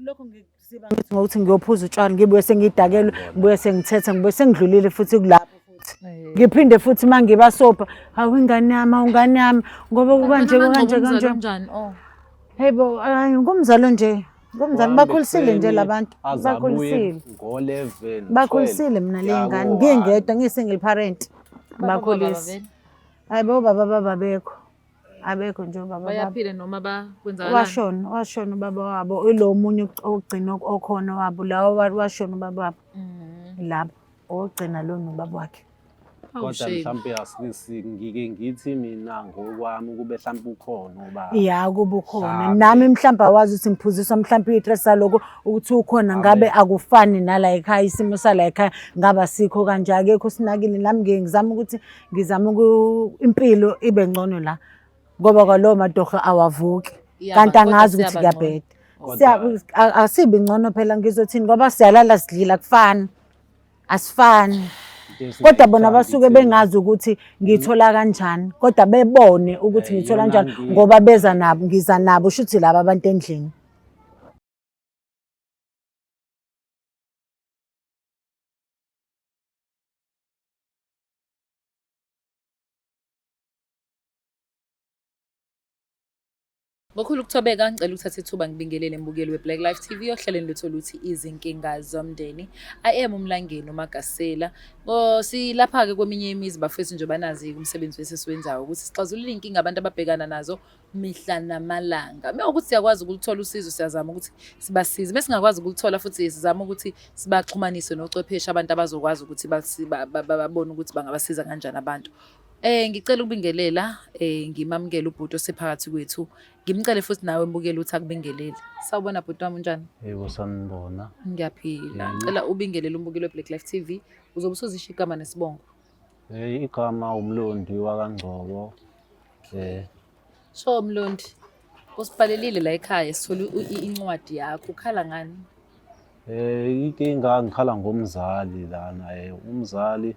lokho ngisiba ngithi ngokuthi ngiyophuza utshwala ngibuye sengidakelwe ngibuye sengithetha ngibuye sengidlulile futhi kulapho futhi ngiphinde futhi mangibasopa hawu ingane yami awungane yami ngoba kanje kanjani Hayibo ngumzalo nje ngumzalo bakhulisile nje labantu bakhulisile ngo11 bakhulisile mina lengane ngingedwa ngisingiliparent bakhulisi hayibo baba abekho nje baba bayaphila noma bakwenzakalani washona ubaba wabo ilo munye ogcina okhona wabo lawa washona ubaba wabo lapho ogcina lo nobaba wakhe kodwa mhlambe ngike ngithi mina ngokwami kube mhlambe ukhona ubaba ya kuba ukhona nami mhlambe awazi ukuthi ngiphuziswa mhlambe itress saloko ukuthi ukhona ngabe akufani nala ekhaya isimo sala ekhaya ngaba sikho kanje akekho sinakile nami ngizama ukuthi impilo ibe ngcono la ngoba kwalo madoha awavuki kanti angazi ukuthi kuyabheda asibi ngcono phela ngizothini ngoba siyalala sidlila kufani asifani kodwa bona basuke bengazi ukuthi ngithola kanjani kodwa bebone ukuthi ngithola kanjani ngoba beza nabo ngiza nabo shuthi laba abantu endlini Ngokhulu ukuthobeka ngicela ukuthatha ithuba ngibingelele embukeli weBlack Life TV ohlelweni lethu luthi izinkinga zomndeni. I am uMlangeni uMagasela. Silapha ke kweminye imizi bafethu nje banazi umsebenzi wesisiwenzayo ukuthi sixazulule inkinga abantu ababhekana nazo mihla namalanga. Mewukuthi siyakwazi ukuthola usizo siyazama ukuthi sibasize. Bese singakwazi ukuthola futhi sizama ukuthi sibaxhumanise nocwepheshe abantu abazokwazi ukuthi babone ukuthi bangabasiza kanjani abantu. Ngicela ukubingelela ngimamukele ubhuti osephakathi kwethu. Ngimcele futhi nawe embukele uthi akubingelele. Sawubona bhuti wami unjani? Yebo sanibona. Ngiyaphila. Ngicela ubingelele umbukeli weBlack Life TV. Uzobe usuzisho igama nesibongo. Igama uMlondi waKaNgcobo. So Mlondi, usibhalelile la ekhaya sithole incwadi yakho. Ukhala ngani? Inkinga ngikhala ngomzali lana umzali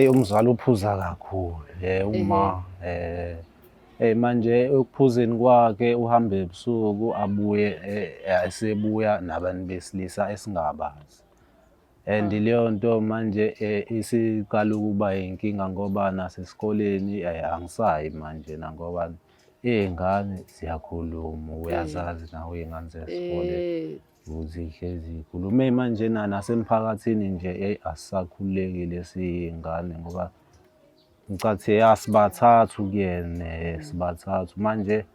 umzali uphuza kakhulu uma manje ukuphuzeni kwakhe uhambe ebusuku abuye esebuya nabantu besilisa esingabazi and leyo nto manje isiqala ukuba inkinga ngoba nasesikoleni angisayi manje nangoba izingane ziyakhuluma uyazazi nawe izingane zesikole ukuthi hlezi ikhulume manje nasemphakathini nje asisakhululekile siyingane ngoba ngicathi yasibathathu kuyena sibathathu manje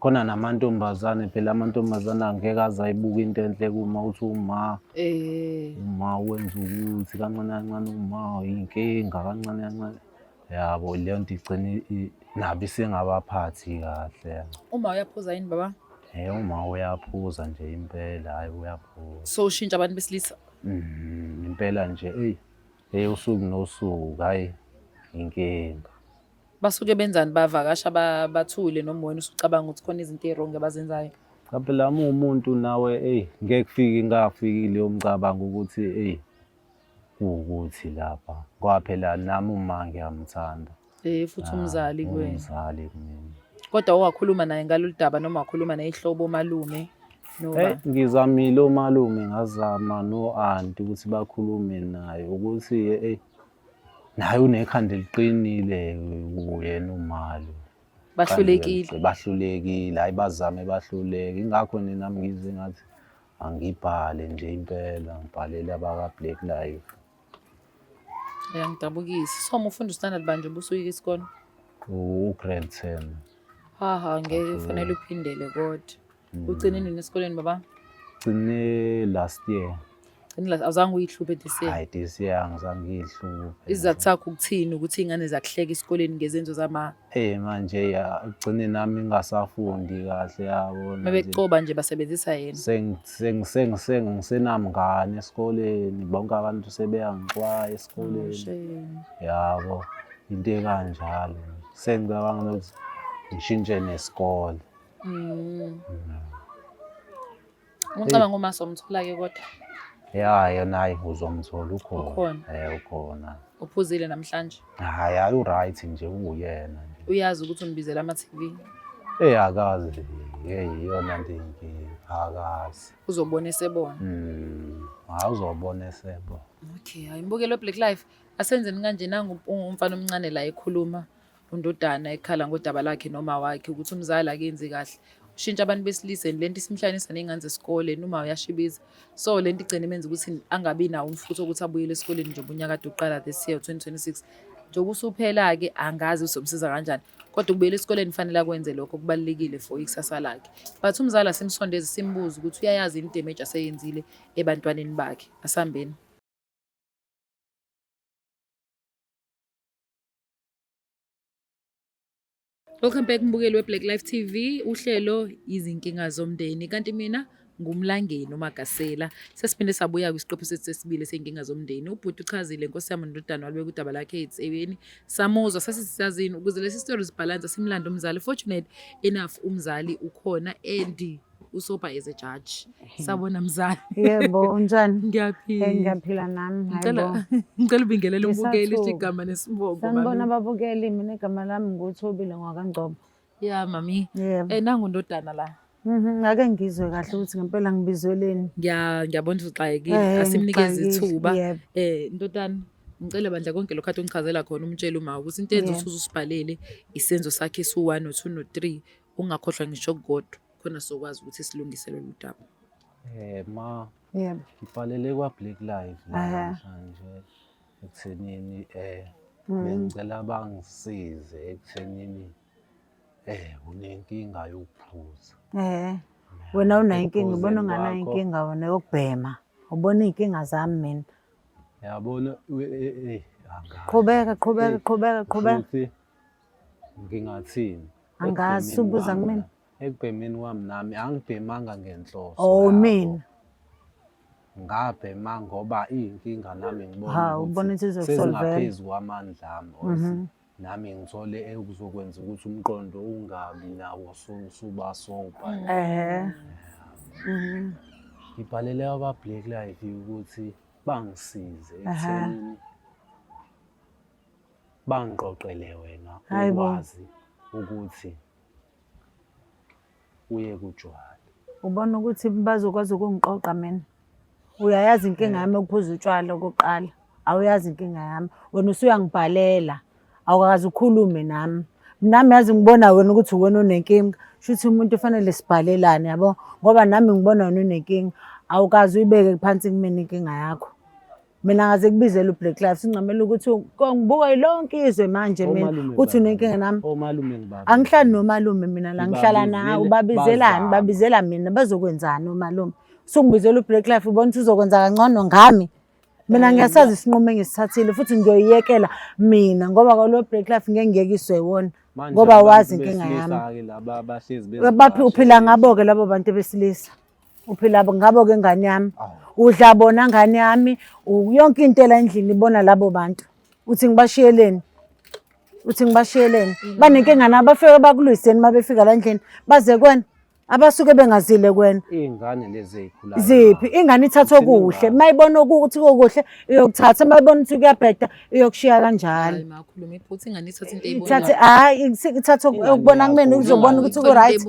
khona namantombazane phela amantombazane angeke azayibuka into enhle kuma uthi uma wenza ukuthi kancane kancane uma inkinga kancane kancane yabo leyo nto igcina nabi singabaphathi kahle. Uma uyaphuza yini baba? Uma uyaphuza nje impela hayi uyaphuza. So ushintsha abantu besilisa? Impela nje usuku nosuku hayi inkinga. Basuke benzani bavakasha bathule noma wena usucabanga ukuthi khona izinto ezirong abazenzayo? Phela umuntu nawe ngeke kufike ngafikile umcabango ukuthi ukuthi lapha ngoba phela nami uma ngiyamthanda. Futhi umzali kuwena. Umzali kumina. Kodwa wakhuluma naye ngalolu daba noma wakhuluma neyihlobo malume noma? Ngizamile omalume ngazama no-anti ukuthi bakhulume naye ukuthi naye unekhanda eliqinile uyena umali. Bahlulekile. Hayi bazame bahluleke. Ingakho nami ngize ngathi angibhale nje impela ngibhalele abaka-Black Life. Ngidabukisi. So ufunda standard banje ubusuyika isikole? Grade 10. Ngeke kufanele uphindele kodwa. Ugcine nini esikoleni baba? Ugcine last year. Awuzange uyihluphe this year? Hayi this year angizange ngiyihluphe. Isizathu sakho ukuthini ukuthi ingane zakuhleka esikoleni ngezenzo zama? Manje ugcine nami ngingasafundi kahle yabo. Mabecoba nje basebenzisa yena. Ngisenamngane esikoleni bonke abantu sebeyangixwaya esikoleni. Yabo into ekanjalo. Sengicabanga ukuthi ngishintshe nesikole. Ngicabanga uma somthola-ke kodwa. Yena hayi uzomthola ukhona. Ukhona. Uphuzile namhlanje? Hayi u-right nje uyena nje. Uyazi ukuthi umbizela ama-TV? Akazi iyona nto inkinga. Akazi. Uzobona esebona. Uzobona esebo. Okay, hayi imbukelo Black Life. Asenzeni kanje nangu umfana omncane la ekhuluma undodana ekhala ngodaba lakhe noma wakhe ukuthi umzali akenzi kahle. Ushintsha abantu besilisa lento isimhlanisa nezingane zesikole noma uyashibiza. So lento igcina imenza ukuthi angabi nawo umfutho ukuthi abuyele esikoleni njengoba unyaka kade uqala this year 2026. Njengoba usuphela ke angazi usomsiza kanjani. Kodwa ukubuyela esikoleni kufanele akwenze lokho kubalekile for ikusasa lakhe. But umzali asimsondeze simbuze ukuthi uyayazi into damage aseyenzile ebantwaneni bakhe. Asambeni. Welcome back mbukeli weBlack Life TV, uhlelo izinkinga zomndeni. Kanti mina ngumlangeni uMagasela. Sesiphinde sabuya kwisiqephu sethu sesibili seyinkinga zomndeni. Ubhuti uchazile Nkosi yami nododana walibeka udaba lakhe eThekwini. Samuzwa sasisazini ukuze lesi story sibalance simlanda umzali. Fortunate enough umzali ukhona and usopa as a judge. Sabona mzali. Yebo, unjani? Ngiyaphila. Ngiyaphila nami. Hayibo. Ngicela ubingelele umbukeli igama nesibongo. Sanibona ababukeli, mina igama lami nguThobile Ngwakangcobo. Yeah mami. Yebo. Nangu ndodana la. Ngake ngizwe kahle ukuthi ngempela ngibizweleni. Ngiyabona ukuthi uxakekile asimnikeze ithuba. Yebo. Ndodana ngicela bandla konke lokho ungichazela khona umtshela uma ukuthi into enzo usuzibhalele isenzo sakhe su1 no2 no3 ungakhohlwa ngisho kodwa khona sokwazi ukuthi silungisele lo daba. Ma. Yebo. Ngibhalele kwaBlack Life la nje ekuthenini bengicela bangisize ekuthenini unenkinga yokuphuza. Wena unayinkinga, ubona unganayo inkinga wena yokubhema. Ubona inkinga zami mina. Yabona angazi. Qhubeka. Futhi ngingathini? Angazi ubuza kumina. Ekubhemeni kwami nami angibhemanga ngenhloso. Oh mina. Ngabhema ngoba inkinga nami ngibona ubona ukuthi ukuthi izosolveka. sengaphezu kwamandla ami. Nami ngithole ekuzokwenza ukuthi umqondo ungabi nawo suba soba. Ngibhalele kwaBlack Life ukuthi bangisize ekutheni bangiqoqele wena ukwazi ukuthi uye kujwala. Ubona ukuthi bazokwazi ukungiqoqa mina. Uyayazi inkinga yami ukuphuza utshwala okoqala. Awuyazi inkinga yami. Wena usuyangibhalela. Awukazi ukhulume nami. Nami yazi ngibona wena ukuthi wena unenkinga. Shuthi umuntu ufanele sibhalelane yabo. Ngoba nami ngibona wena unenkinga. Awukazi uyibeke phansi kumina inkinga yakho. Mina ngaze kubizela uBlack Life singcamela ukuthi ngibuka yonke izwe manje mina uthi unenkinga nami. Omalume ngibaba. Angihlali nomalume mina la ngihlala nawe ubabizelani babizela mina bazokwenzani omalume. Sungibizela uBlack Life ubona ukuthi uzokwenza kangcono ngami. Mina ngiyasazi isinqumo engisithathile futhi ngiyoyiyekela mina ngoba kwalo Black Life ngeke ngiyekiswe wona ngoba wazi inkinga yami. Baphi uphila ngabo ke labo bantu besilisa. Uphila ngabo ke ngane yami. Udla bona ngane yami yonke into la endlini ibona labo bantu. Uthi ngibashiyeleni. Banenkinga nabo bafike bakulwiseni mabefika la endlini baze kwena. Abasuke bengazile kwena. Izingane lezi ezikhulayo. Ziphi ingane ithatha okuhle mayibona ukuthi kokuhle iyokuthatha mayibona ukuthi kuyabheda iyokushiya kanjalo. Hayi makhuluma iphutha ingane ithatha into eyibona. Ithathe ithatha okubona kumina uzobona ukuthi ku right.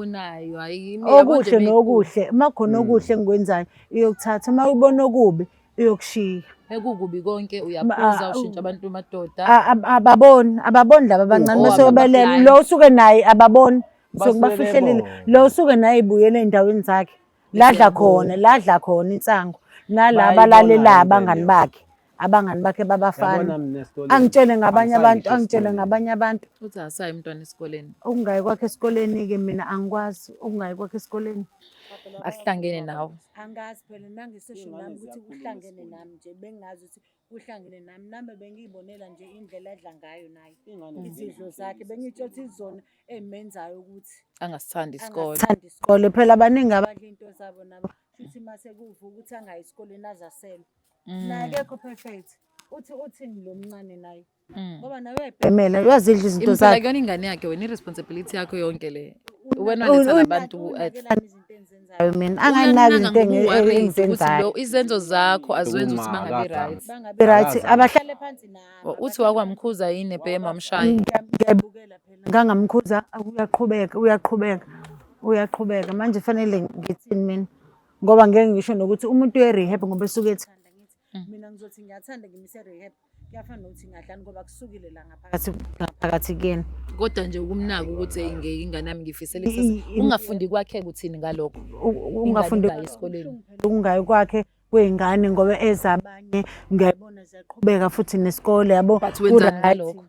Okuhle nokuhle makhona okuhle engikwenzayo iyokuthatha mayibona okubi iyokushiya. Ekukubi konke uyaphuza ushintsha abantu madoda. Ababoni laba abancane bese belela lo usuke naye ababoni. Sokubafihlelile lo usuke naye ibuyele endaweni zakhe ladla khona insango nalaba lalela abangani bakhe babafana angitshele ngabanye abantu uthi asayi umntwana esikoleni ukungayi kwakhe esikoleni ke mina angikwazi ukungayi kwakhe esikoleni asihlangene nawe angazi phela nangisesho nami ukuthi kuhlangene nami nje bengazi ukuthi kuhlangene nami bengiyibonela nje indlela adla ngayo naye izidlo zakhe bengitsho ukuthi izona ezimenzayo ukuthi angasithandi isikole isikole phela abaningi abadla into zabo nabo futhi mase kuvuka ukuthi angayi esikoleni azasela naye akekho perfect uthini lo mncane naye ngoba nawe uyabhemela uyazidla izinto zakhe impela ingane yakhe wena irresponsibility yakho yonke le wena letha abantu mina anganaki izinto engizenzayo izenzo zakho aziwenza ukuthi bangabi right abahlale phansi nami uthi wakwamkhuza yini ebhema mshaya ngiyabukela phela ngangamkhuza uyaqhubeka manje fanele ngithini mina ngoba ngeke ngisho nokuthi umuntu uye-rehab ngoba esuke ethanda ngithi mina ngizothi ngiyathanda ngimise rehab kuyafana nokuthi ngadlani ngoba kusukile la ngaphakathi kuyena. Kodwa nje ukumnaka ukuthi ngeke ingane yami ngifisele ungafundi kwakhe kuthini ngalokho ungafundi esikoleni ukungayi kwakhe kwey'ngane ngoba ezabanye ngiyayibona ziyaqhubeka futhi nesikole yabo. But wenzani ngalokho?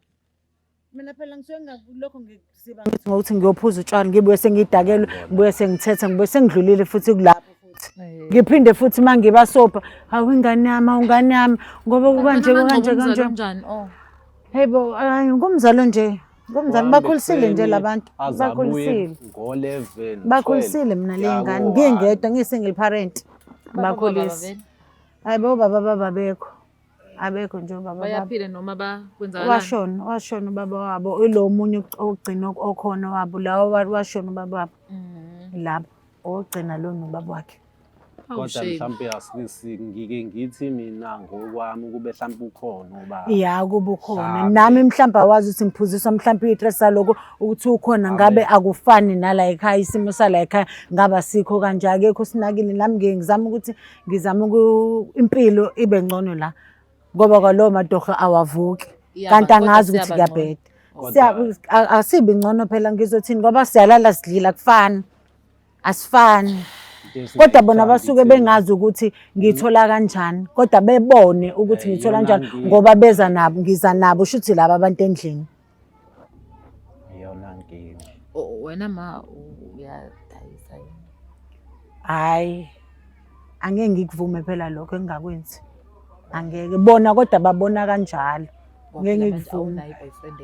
Mina phela ngisuke ngilokho ngisiba ngithi ngokuthi ngiyophuza utshwala ngibuye sengidakelwe ngibuye sengithetha ngibuye sengidlulile futhi kulapho futhi ngiphinde futhi uma ngibasobha hawu ingane yami ngoba kukanje kanjani. Hey bo ngumzalo nje ngumzalo bakhulisile nje labantu bakhulisile ngo-11 bakhulisile mina le ngane ngingedwa ngiyi-single parent bakhulisi. Hayi bo baba abekho nje ubaba bayaphila noma bakwenzakalani? washona ubaba wabo ilo munye ogcina okhona wabo lawa washona ubaba wabo labo ogcina lo nobaba wakhe. Kodwa mhlawumbe ngike ngithi mina ngokwami kube mhlawumbe ukhona ubaba. Ya kuba ukhona nami mhlawumbe awazi ukuthi ngiphuziswa mhlawumbe i-stress saloko ukuthi ukhona ngabe akufani nala ekhaya isimo sala ekhaya ngaba sikho kanje akekho sinakile nami ngeke ngizama ukuthi impilo ibe ngcono la ngoba kwalowo madoha awavuki kanti angazi ukuthi kuyabheda. Asibi ngcono phela ngizothini ngoba siyalala sidlila kufani asifani. Kodwa bona basuke bengazi ukuthi ngithola kanjani kodwa bebone ukuthi ngithola kanjani ngoba beza nabo ngiza nabo shuthi laba abantu endlini. Iyona nkinga. Wena ma uyadayisa yini? Hayi angeke ngikuvume phela lokho engingakwenzi angeke bona kodwa babona kanjalo ngeke ngikuvume.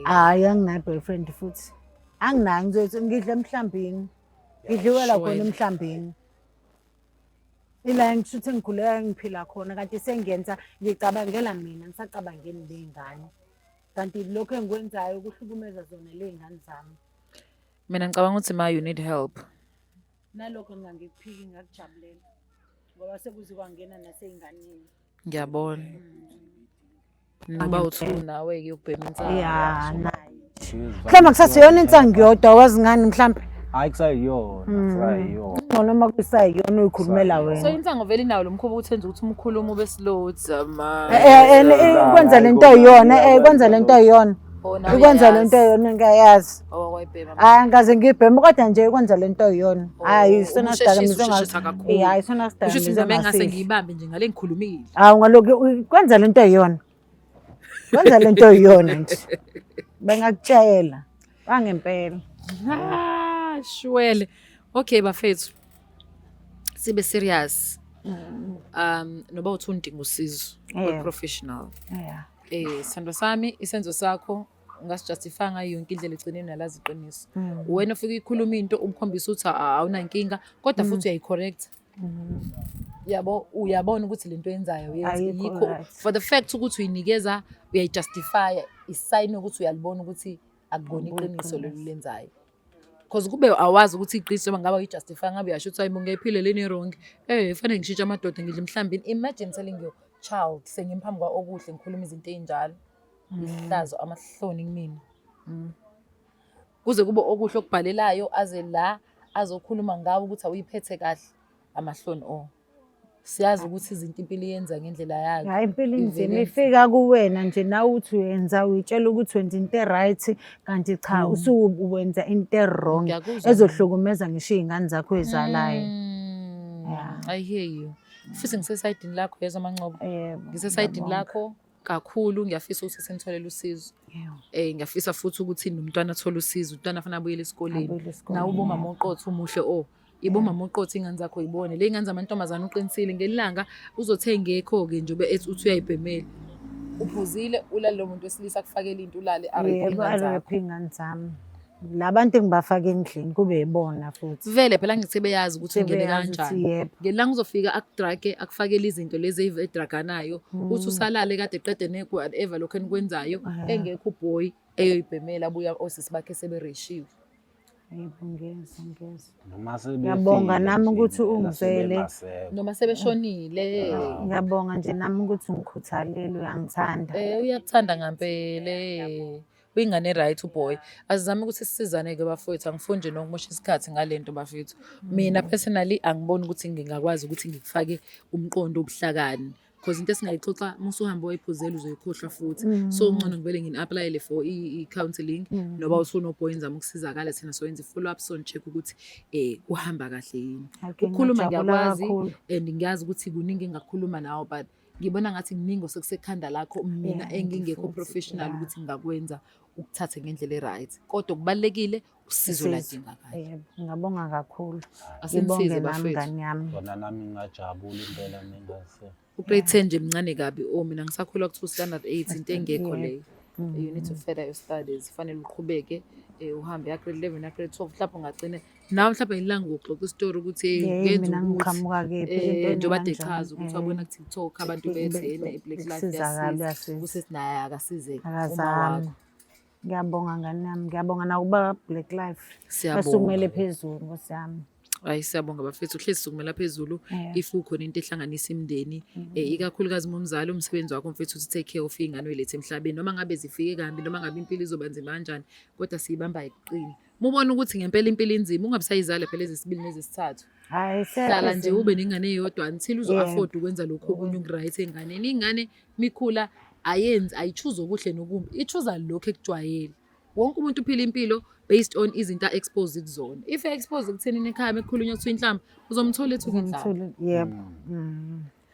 Hayi anginayo boyfriend futhi anginayo ngizothi ngidla emhlambini ngidliwela khona emhlambini. Ila ngishuthi ngikhuleka ngiphila khona kanti sengiyenza ngicabangela mina ngisacabangeni ley'ngane kanti lokho engikwenzayo kuhlukumeza zona ley'ngane zami. Mina ngicabanga ukuthi ma you need help. Nalokho ngangikuphiki ngakujabulela ngoba sekuze kwangena nasey'nganeni. Ngiyabona. Ngoba uthi nawe-ke ukubhema insana. Ya nayi mhlawumbe kusasiyona insangu yodwa wazi ngani mhlawumbe. Hayi kusayiyona. Ngcono uma kusayiyona uyikhulumela wena. So insango vele inawo lo mkhuba uthenza ukuthi umkhulumo ube slow zama. Kwenza lento eyiyona kwenza lento eyiyona. Ikwenza lento eyiyona ngiyayazi. Awayibhema. Hayi ngaze ngibhema kodwa nje ikwenza lento eyiyona. Hayi isona sidakamizwe ngaso. Hayi isona sidakamizwe ngaso. Ngase ngiyibambe nje ngale ngikhulumile. Hawu ngalokho kwenza lento eyiyona. Kwenza lento eyiyona nje. Bengakutshela bangempela. Shwele. Okay bafethu. Sibe serious. Noba uthi udinga usizo professional. Sandwa sami isenzo sakho ungasijustify ngayo yonke indlela egcineni nalazi iqiniso. Wena ufika ikhuluma into umkhombisa ukuthi awunankinga kodwa futhi uyayicorrect. Yabo uyabona ukuthi lento yenzayo yikho for the fact ukuthi uyinikeza uyayijustify isign ukuthi uyalibona ukuthi akubona iqiniso lenzayo. Because kube awazi ukuthi iqiniso ngaba uyijustify ngabe uyasho ukuthi hayibo ngiyaphile leni wrong. Fanele ngishintshe amadoda ngidle emhlambini. Imagine telling your child sengimphamba kwa okuhle ngikhuluma izinto ezinjalo. Ihlazo amahloni kumina. Kuze kube okuhle okubhalelayo aze la azokhuluma ngawo ukuthi awuyiphethe kahle amahloni siyazi ukuthi izinto impilo yenza ngendlela yayo. Hayi impilo inzima ifika kuwena nje nawe uthi uyenza uyitshela ukuthi wenza into right kanti cha usuwenza into wrong ezohlukumeza ngisho izingane zakho ezalayo. I hear you. Futhi ngisesayidini lakho yezwa amancobo. Ngisesayidini lakho kakhulu ngiyafisa ukuthi senitholela usizo. Ngiyafisa futhi ukuthi nomntwana athola usizo, umntwana afana abuyele esikoleni. Nawe ubomama oqotho umuhle ibomama oqotho ingane zakho ibone. Le ingane zamantombazana uqinisile ngelanga uzothenga ekho-ke nje uthi uyayibhemela. Uphuzile ulale lo muntu wesilisa akufakela into ulale arephe ingane zami. Labantu engibafaka endlini kube yibona futhi. Vele phela ngithi beyazi ukuthi ungene kanjani. Ngelanga uzofika akudrage akufakela izinto lezi edraganayo. Uthi usalale kade eqede neku whatever lokho enikwenzayo engekho uboy eyoyibhemela abuya osisi bakhe sebereshiwe. Ngiyabonga nami ukuthi ungizele noma sebeshonile. Ngiyabonga nje nami ukuthi ungikhuthalele uyangithanda. Uyakuthanda ngempela. uyingane right uBoy. Asizame ukuthi sisizane-ke bafowethu, angifuni nje nokumosha isikhathi ngale nto bafethu. Mina personally angiboni ukuthi ngingakwazi ukuthi ngikufake umqondo obuhlakani. Because into esingayixoxa musuhambe wayiphuzela uzoyikhohlwa futhi. So ngcono ngivele ngini-applyele for i-counselling noba usunoBoy nizama ukusizakala thina soyenza i-follow up so check ukuthi kuhamba kahle yini. Ukukhuluma ngiyakwazi and ngiyazi ukuthi kuningi engakhuluma nawo but ngibona ngathi kuningi osekusekhanda lakho mina engingekho professional ukuthi ngakwenza ukuthathe ngendlela e-right. Kodwa kubalekile usizo ladingakala. Yebo, ngiyabonga kakhulu. Asinisize bafethu. Bona nami ngingajabula impela mingase. Ugrade 10 nje mncane kabi. Mina ngisakhula ku standard 8 into engekho leyo. You need to further your studies. Kufanele uqhubeke uhambe ya grade 11 na grade 12 mhlawumbe ungagcina nawe mhlawumbe ilanga ngokuxoxa istory ukuthi ngenza ukuthi njengoba dechaza ukuthi wabona ku TikTok abantu bethe Black Life yasizakala kusesinaye akasizeke uma wakho. Ngiyabonga ngani nami, ngiyabonga nakuba Black Life. Siyabonga. Basukumele phezulu Nkosi yami. Hayi siyabonga bafethu uhlezi sukumela phezulu if ukhona into ehlanganisa imndeni ikakhulukazi umzali umsebenzi wakho mfethu to take care of ingane oyilethe emhlabeni noma ngabe zifike kambi noma ngabe impilo izoba nzima kanjani kodwa siyibamba iqini. Mubona ukuthi ngempela impilo inzima ungabisayizala phela ezesibili nezesithathu. Hayi hlala nje ube nengane eyodwa until uzo afford ukwenza lokho okunye ukuright enganeni. Ingane mikhula ayenzi ayichuza okuhle nokumbi ichuza lokho ekujwayele. Wonke umuntu uphila impilo based on izinto expose kuzona. If expose kuthenini ekhaya mekukhulunywa kuthiwa inhlamba uzomthola ethu inhlamba. Yebo.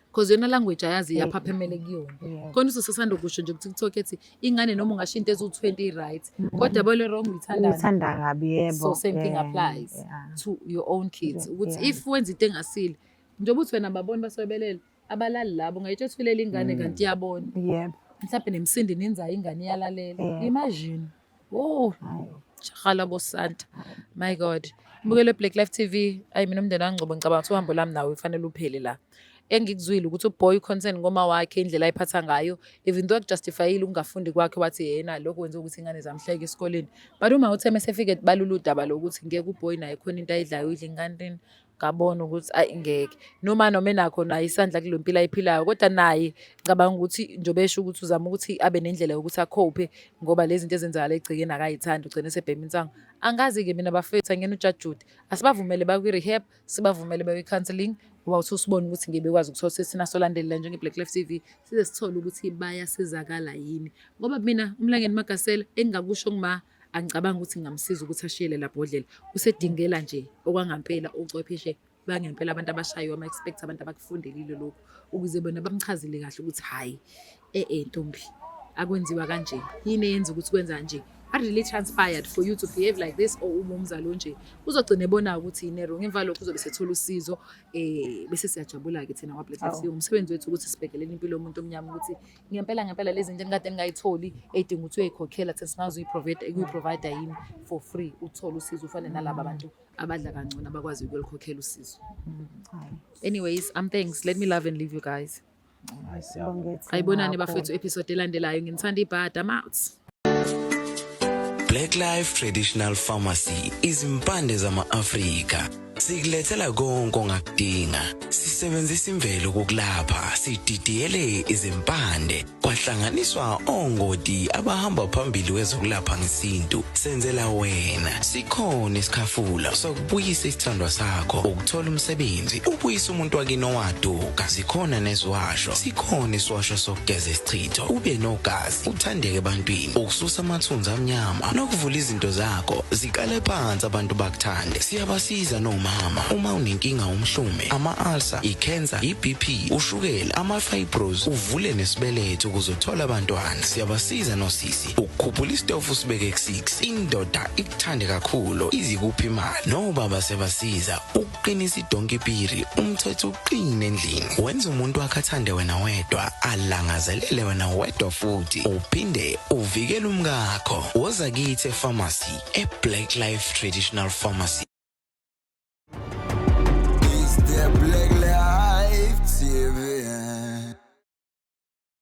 Because yona language ayazi yaphaphemele kuyona. Khona usasanda ukusho nje ku TikTok ethi ingane noma ungashinto ezu20 right kodwa bole wrong uyithanda kabi yebo. So same thing applies to your own kids. Ukuthi if wenza into engasile njengoba uthi wena baboni basobelela abalali labo ngayitsho thilela ingane kanti iyabona. Yebo. Mhlawumbe nemsindi nenza ingane iyalalela. Imagine. Oh. Chakhala bosanta. My God. Mbukele Black Life TV. Ayi mina umndeni wangcobo ngicabanga ukuthi uhambo lami nawe ufanele uphele la. Engikuzwile ukuthi uBoy concern ngoma wakhe indlela ayiphatha ngayo even though justifyile ungafundi kwakhe wathi yena lokho wenza ukuthi ingane zamhleke esikoleni. But uma uthi mesefike balula udaba lokuthi ngeke uBoy naye khona into ayidlayo idla ingane ngabona ukuthi ayingeke noma enakho naye isandla kule mpilo ayiphilayo kodwa naye ngicabanga ukuthi njobe esho ukuthi uzama ukuthi abe nendlela yokuthi akhophe ngoba lezi zinto ezenzakala egcikeni akayithandi ugcine sebhema insango. Angazi ke mina bafethu angena uJajude asibavumele bakwi rehab sibavumele bakwi counseling ngoba uthi usibona ukuthi ngebekwazi ukuthola sesina solandelela njenge Black Life TV size sithola ukuthi bayasizakala yini ngoba mina umlangeni Magasela engingakusho ngima angicabanga ukuthi ngamsiza ukuthi ashiyele labhodlela usedingela nje okwangampela ucwepheshe bangempela abantu abashayo ama expect abantu abakufundelile lokho ukuze bona bamchazile kahle ukuthi hayi ntombi akwenziwa kanje yini yenza ukuthi kwenza nje are really transpired for you to behave like this or umzalo nje uzogcina ebona ukuthi inero ngemva lokho uzobe sethola usizo bese siyajabula ke thina kwaBlack Life TV umsebenzi wethu ukuthi sibhekelele impilo yomuntu omnyama ukuthi ngempela lezi zinto engikade ngayitholi edinga ukuthi uyikhokhela thina singazo uyi-provider yini for free uthola usizo ufane nalabo abantu abadla kancane abakwazi ukulikhokhela usizo. Anyways, thanks. Let me love and leave you guys. Ayibonani bafethu episode elandelayo ngithanda ibhada. I'm out. Black Life Traditional Pharmacy izimpande zama-Afrika sikulethela konke ongakudinga. Sisebenzisa imvelo kokulapha, sididiyele izimpande kwahlanganiswa ongoti abahamba phambili kwezokulapha ngesintu. Senzela wena sikhona isikhafula sokubuyisa isithandwa sakho, ukuthola umsebenzi, ubuyisa umuntu wakini owaduka. Sikhona neziwasho, sikhona isiwasho sokugeza isichitho, ube nogazi, uthandeke ebantwini, ukususa amathunzi amnyama nokuvula izinto zakho zikale phansi abantu bakuthande. Siyabasiza noma uma unenkinga umhlume, ama-ulcer, i-cancer, i-BP, ushukela, ama-fibros, uvule nesibeletho ukuzothola abantwana. Siyabasiza nosisi ukukhuphula isitofu sibeke ku-6 indoda ikuthande kakhulu izikuphi imali. Nobaba sebasiza ukuqinisa idonkipiri umthetho uqine endlini. Wenza umuntu akathande wena wedwa alangazelele wena wedwa futhi uphinde uvikele umkakho. Woza kithi e-pharmacy e-Black Life Traditional Pharmacy.